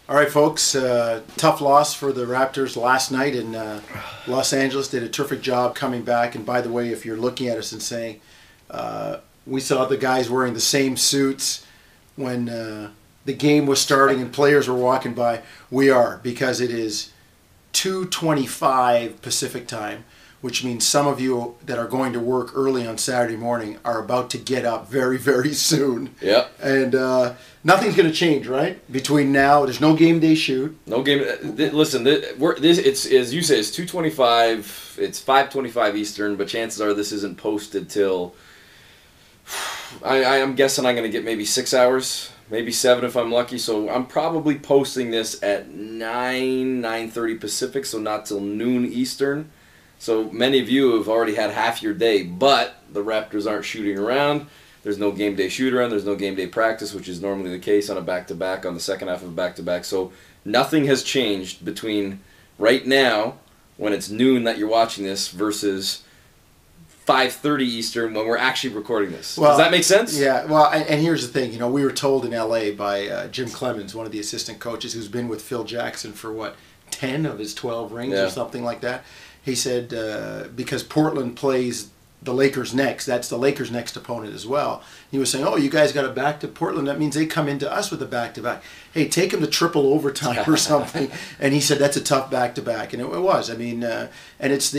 All right, folks. Tough loss for the Raptors last night in Los Angeles. Did a terrific job coming back. And by the way, if you're looking at us and saying, we saw the guys wearing the same suits when the game was starting and players were walking by, we are, because it is 2:25 Pacific time, which means some of you that are going to work early on Saturday morning are about to get up very, very soon. Yep. And nothing's going to change, right? Between now, there's no game day shoot. No game. Listen, it's as you say, it's 2:25. It's 5:25 Eastern, but chances are this isn't posted till. I'm guessing I'm going to get maybe 6 hours, maybe 7 if I'm lucky. So I'm probably posting this at 9:30 Pacific, so not till noon Eastern. So many of you have already had half your day, but the Raptors aren't shooting around. There's no game day shoot around. There's no game day practice, which is normally the case on a back-to-back, on the second half of a back-to-back. So nothing has changed between right now, when it's noon that you're watching this, versus 5:30 Eastern when we're actually recording this. Well, does that make sense? Yeah. Well, and here's the thing. You know, we were told in L.A. by Jim Clemens, one of the assistant coaches, who's been with Phil Jackson for, 10 of his 12 rings or something like that. He said because Portland plays the Lakers next, that's the Lakers' next opponent as well. He was saying, oh, you guys got a back to Portland. That means they come into us with a back-to-back. Hey, take them to triple overtime or something. And he said that's a tough back-to-back. And it was. I mean, and it's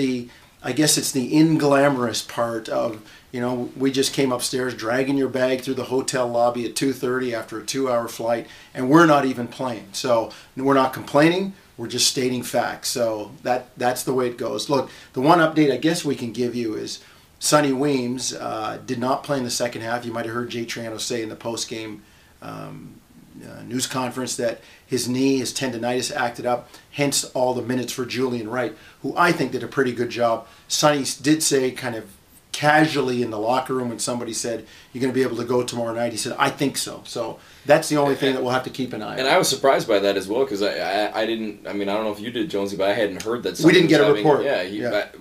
I guess it's the inglamorous part of, we just came upstairs dragging your bag through the hotel lobby at 2:30 after a 2-hour flight, and we're not even playing. So we're not complaining. We're just stating facts. So that's the way it goes. Look, the one update I guess we can give you is Sonny Weems did not play in the second half. You might have heard Jay Triano say in the post-game news conference that his knee, his tendonitis acted up, hence all the minutes for Julian Wright, who I think did a pretty good job. Sonny did say kind of casually in the locker room when somebody said, you're going to be able to go tomorrow night, he said, I think so. So that's the only thing that we'll have to keep an eye on. And I was surprised by that as well, because I didn't, I don't know if you did, Jonesy, but I hadn't heard that. We didn't get a report.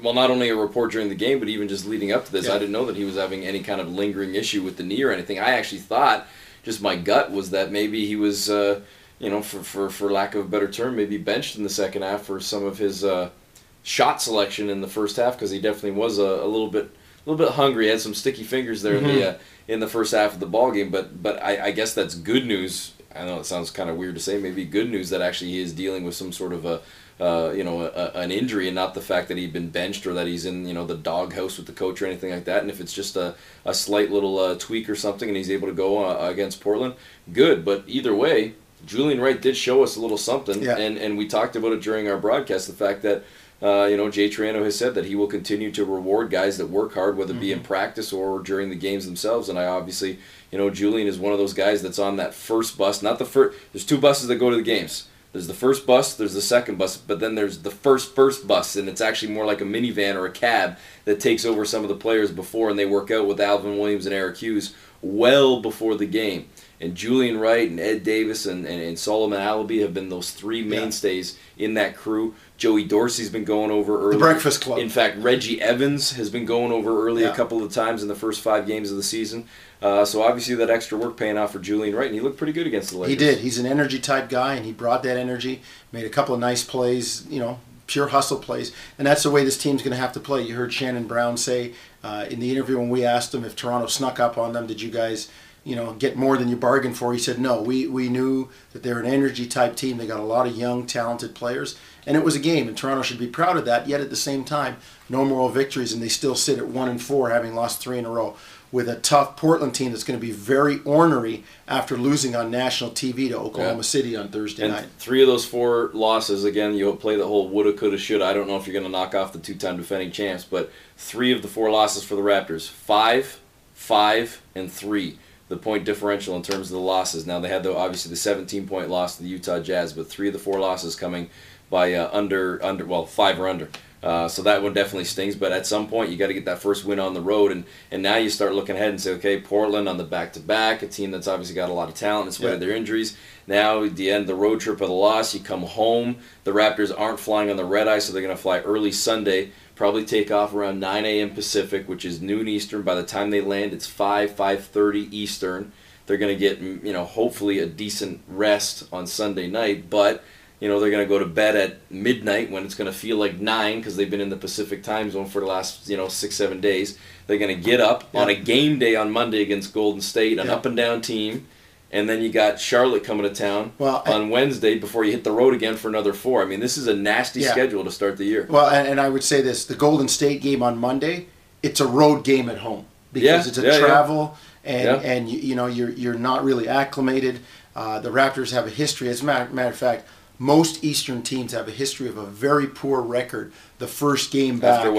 Well, not only a report during the game, but even just leading up to this, I didn't know that he was having any kind of lingering issue with the knee or anything. I actually thought, just my gut was that maybe he was, for lack of a better term, maybe benched in the second half for some of his shot selection in the first half, because he definitely was a little bit hungry. He had some sticky fingers there in the first half of the ball game. But I guess that's good news. I know it sounds kind of weird to say. Maybe good news that actually he is dealing with some sort of an injury, and not the fact that he'd been benched or that he's in the doghouse with the coach or anything like that. And if it's just a slight little tweak or something, and he's able to go against Portland, good. But either way, Julian Wright did show us a little something, and we talked about it during our broadcast. The fact that Jay Triano has said that he will continue to reward guys that work hard, whether it be in practice or during the games themselves. And I obviously, Julian is one of those guys that's on that first bus. Not the first. There's two buses that go to the games. There's the first bus, there's the second bus, but then there's the first bus, and it's actually more like a minivan or a cab that takes over some of the players before, and they work out with Alvin Williams and Eric Hughes well before the game. And Julian Wright and Ed Davis and Solomon Alabi have been those three mainstays in that crew. Joey Dorsey's been going over early. The Breakfast Club. In fact, Reggie Evans has been going over early a couple of times in the first 5 games of the season. So obviously that extra work paying off for Julian Wright, and he looked pretty good against the Lakers. He did. He's an energy type guy, and he brought that energy, made a couple of nice plays, pure hustle plays, and that's the way this team's going to have to play. You heard Shannon Brown say in the interview when we asked him if Toronto snuck up on them, did you guys get more than you bargained for? He said, no, we knew that they're an energy type team. They got a lot of young, talented players, and it was a game, and Toronto should be proud of that. Yet at the same time, no moral victories, and they still sit at 1-4, having lost 3 in a row, with a tough Portland team that's going to be very ornery after losing on national TV to Oklahoma City on Thursday night. 3 of those 4 losses, again, you'll play the whole woulda, coulda, shoulda. I don't know if you're going to knock off the 2-time defending champs, but 3 of the 4 losses for the Raptors, 5, 5, and 3. The point differential in terms of the losses. Now they had obviously the 17-point loss to the Utah Jazz, but 3 of the 4 losses coming by 5 or under. So that one definitely stings, but at some point you got to get that first win on the road, and now you start looking ahead and say, okay, Portland on the back-to-back, a team that's obviously got a lot of talent in spite of their injuries. Now at the end of the road trip of the loss, you come home. The Raptors aren't flying on the red eye, so they're going to fly early Sunday, probably take off around 9 a.m. Pacific, which is noon Eastern. By the time they land, it's 5:30 Eastern. They're going to get, hopefully a decent rest on Sunday night, but they're going to go to bed at midnight when it's going to feel like 9 because they've been in the Pacific time zone for the last 6-7 days. They're going to get up on a game day on Monday against Golden State, an up and down team. And then you got Charlotte coming to town on Wednesday before you hit the road again for another 4. I mean, this is a nasty schedule to start the year. Well, and I would say this: the Golden State game on Monday, it's a road game at home because it's a travel, and you're not really acclimated. The Raptors have a history. As a matter of fact, most Eastern teams have a history of a very poor record the first game back after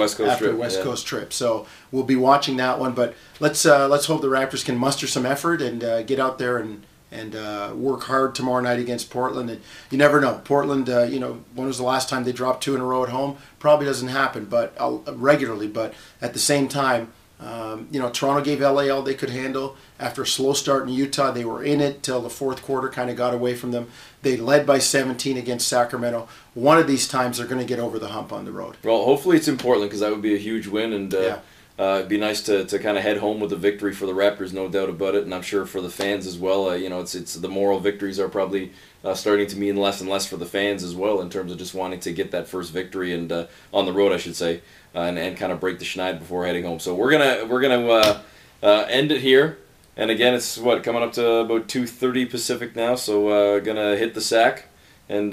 West Coast trip. So we'll be watching that one. But let's hope the Raptors can muster some effort and get out there and work hard tomorrow night against Portland. And you never know. Portland, when was the last time they dropped 2 in a row at home? Probably doesn't happen, but regularly. But at the same time, Toronto gave LA all they could handle. After a slow start in Utah, they were in it till the fourth quarter kind of got away from them. They led by 17 against Sacramento. One of these times they're going to get over the hump on the road. Well, hopefully it's in Portland because that would be a huge win, and it'd be nice to kind of head home with a victory for the Raptors, no doubt about it, and I'm sure for the fans as well. It's the moral victories are probably starting to mean less and less for the fans as well in terms of just wanting to get that first victory and on the road, I should say, and kind of break the schneid before heading home. So we're gonna end it here. And again, it's coming up to about 2:30 Pacific now, so gonna hit the sack and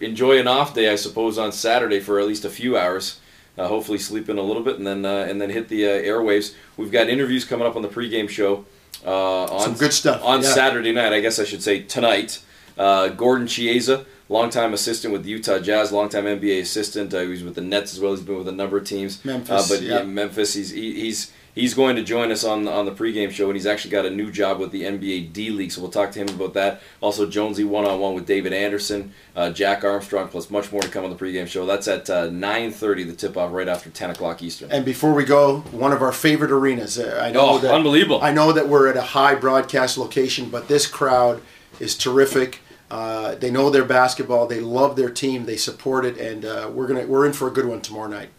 enjoy an off day, I suppose, on Saturday for at least a few hours. Hopefully sleep in a little bit and then hit the airwaves. We've got interviews coming up on the pregame show some good stuff on Saturday night. I guess I should say tonight. Gordon Chiesa, longtime assistant with the Utah Jazz, longtime NBA assistant. He was with the Nets as well. He's been with a number of teams. Memphis, Memphis. He's going to join us on the pregame show, and he's actually got a new job with the NBA D-League, so we'll talk to him about that. Also, Jonesy one-on-one with David Anderson, Jack Armstrong, plus much more to come on the pregame show. That's at 9:30, the tip-off, right after 10 o'clock Eastern. And before we go, one of our favorite arenas. Unbelievable. I know that we're at a high broadcast location, but this crowd is terrific. They know their basketball. They love their team. They support it, and we're in for a good one tomorrow night.